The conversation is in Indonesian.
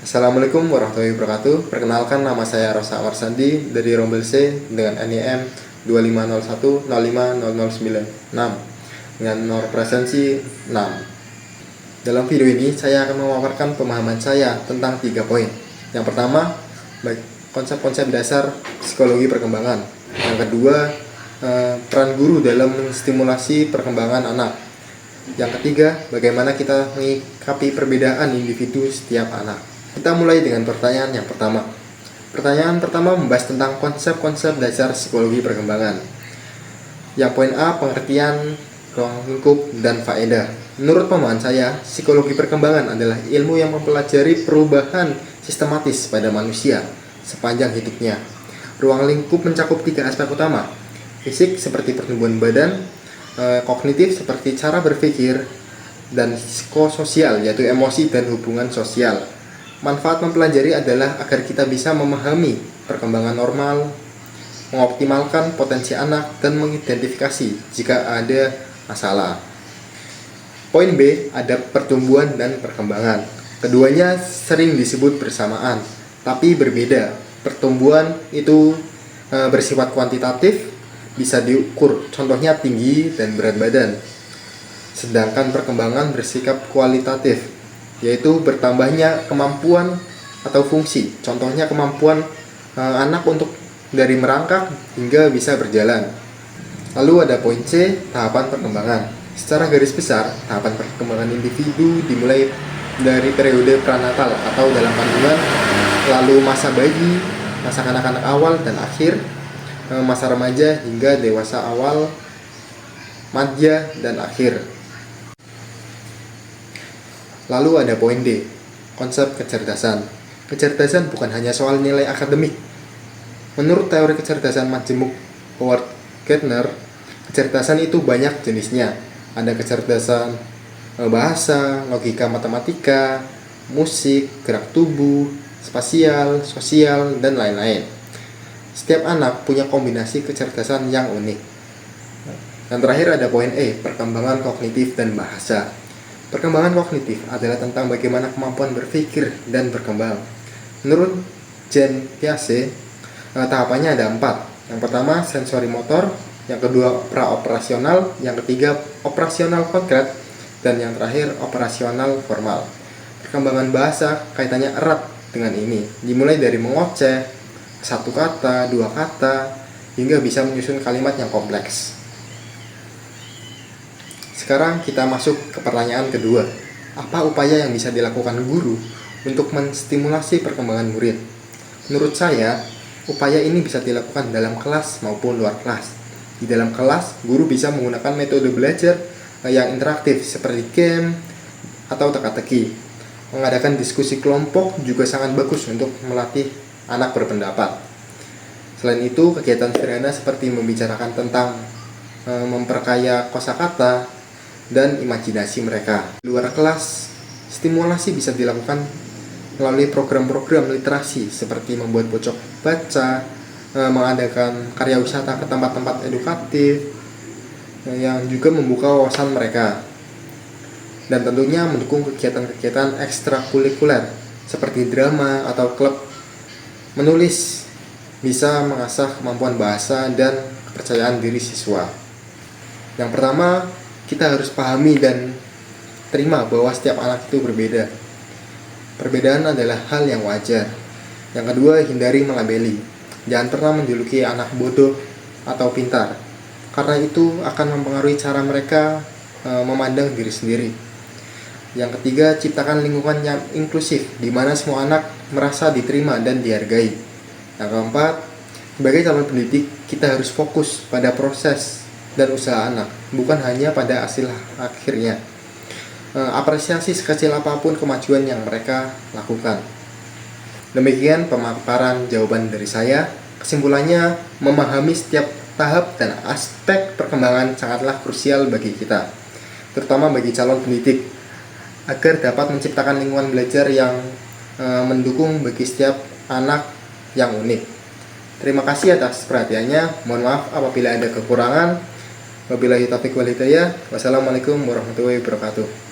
Assalamualaikum warahmatullahi wabarakatuh. Perkenalkan, nama saya Rosa Warsandi dari Rombel C dengan NIM 2501050096 dengan nomor presensi 6. Dalam video ini saya akan memaparkan pemahaman saya tentang 3 poin. Yang pertama, konsep-konsep dasar psikologi perkembangan. Yang kedua, peran guru dalam menstimulasi perkembangan anak. Yang ketiga, bagaimana kita menyikapi perbedaan individu setiap anak. Kita mulai dengan pertanyaan yang pertama. Pertanyaan pertama membahas tentang konsep-konsep dasar psikologi perkembangan. Yang poin A, pengertian, ruang lingkup, dan faedah. Menurut pemahaman saya, psikologi perkembangan adalah ilmu yang mempelajari perubahan sistematis pada manusia sepanjang hidupnya. Ruang lingkup mencakup 3 aspek utama. Fisik seperti pertumbuhan badan, kognitif seperti cara berpikir, dan psikososial yaitu emosi dan hubungan sosial. Manfaat mempelajari adalah agar kita bisa memahami perkembangan normal, mengoptimalkan potensi anak, dan mengidentifikasi jika ada masalah. Poin B, ada pertumbuhan dan perkembangan. Keduanya sering disebut bersamaan, tapi berbeda. Pertumbuhan itu bersifat kuantitatif, bisa diukur, contohnya tinggi dan berat badan. Sedangkan perkembangan bersikap kualitatif, yaitu bertambahnya kemampuan atau fungsi. Contohnya kemampuan anak untuk dari merangkak hingga bisa berjalan. Lalu ada poin C, tahapan perkembangan. Secara garis besar, tahapan perkembangan individu dimulai dari periode pranatal atau dalam kandungan, lalu masa bayi, masa kanak-kanak awal dan akhir, masa remaja hingga dewasa awal, madya, dan akhir. Lalu ada poin D, konsep kecerdasan. Kecerdasan bukan hanya soal nilai akademik. Menurut teori kecerdasan majemuk Howard Gardner, kecerdasan itu banyak jenisnya. Ada kecerdasan bahasa, logika matematika, musik, gerak tubuh, spasial, sosial, dan lain-lain. Setiap anak punya kombinasi kecerdasan yang unik. Dan terakhir ada poin E, perkembangan kognitif dan bahasa. Perkembangan kognitif adalah tentang bagaimana kemampuan berpikir dan berkembang. Menurut Jean Piaget, tahapannya ada 4. Yang pertama, sensori motor. Yang kedua, praoperasional. Yang ketiga, operasional konkret. Dan yang terakhir, operasional formal. Perkembangan bahasa kaitannya erat dengan ini. Dimulai dari mengoceh, 1 kata, 2 kata, hingga bisa menyusun kalimat yang kompleks. Sekarang kita masuk ke pertanyaan kedua. Apa upaya yang bisa dilakukan guru untuk menstimulasi perkembangan murid? Menurut saya, upaya ini bisa dilakukan dalam kelas maupun luar kelas. Di dalam kelas, guru bisa menggunakan metode belajar yang interaktif seperti game atau teka-teki. Mengadakan diskusi kelompok juga sangat bagus untuk melatih anak berpendapat. Selain itu, kegiatan sederhana seperti membicarakan tentang memperkaya kosakata dan imajinasi mereka. Di luar kelas, stimulasi bisa dilakukan melalui program-program literasi seperti membuat pojok baca, mengadakan karya wisata ke tempat-tempat edukatif yang juga membuka wawasan mereka. Dan tentunya mendukung kegiatan-kegiatan ekstrakurikuler seperti drama atau klub menulis, bisa mengasah kemampuan bahasa dan kepercayaan diri siswa. Yang pertama, kita harus pahami dan terima bahwa setiap anak itu berbeda. Perbedaan adalah hal yang wajar. Yang kedua, hindari melabeli. Jangan pernah menjuluki anak bodoh atau pintar, karena itu akan mempengaruhi cara mereka memandang diri sendiri. Yang ketiga, ciptakan lingkungan yang inklusif, di mana semua anak merasa diterima dan dihargai. Yang keempat, sebagai calon pendidik, kita harus fokus pada proses dan usaha anak, bukan hanya pada hasil akhirnya. Apresiasi sekecil apapun kemajuan yang mereka lakukan. Demikian pemaparan jawaban dari saya. Kesimpulannya, memahami setiap tahap dan aspek perkembangan sangatlah krusial bagi kita, terutama bagi calon pendidik, agar dapat menciptakan lingkungan belajar yang mendukung bagi setiap anak yang unik. Terima kasih atas perhatiannya. Mohon maaf apabila ada kekurangan. Wabillahi taufiq wal hidayah. Wassalamualaikum warahmatullahi wabarakatuh.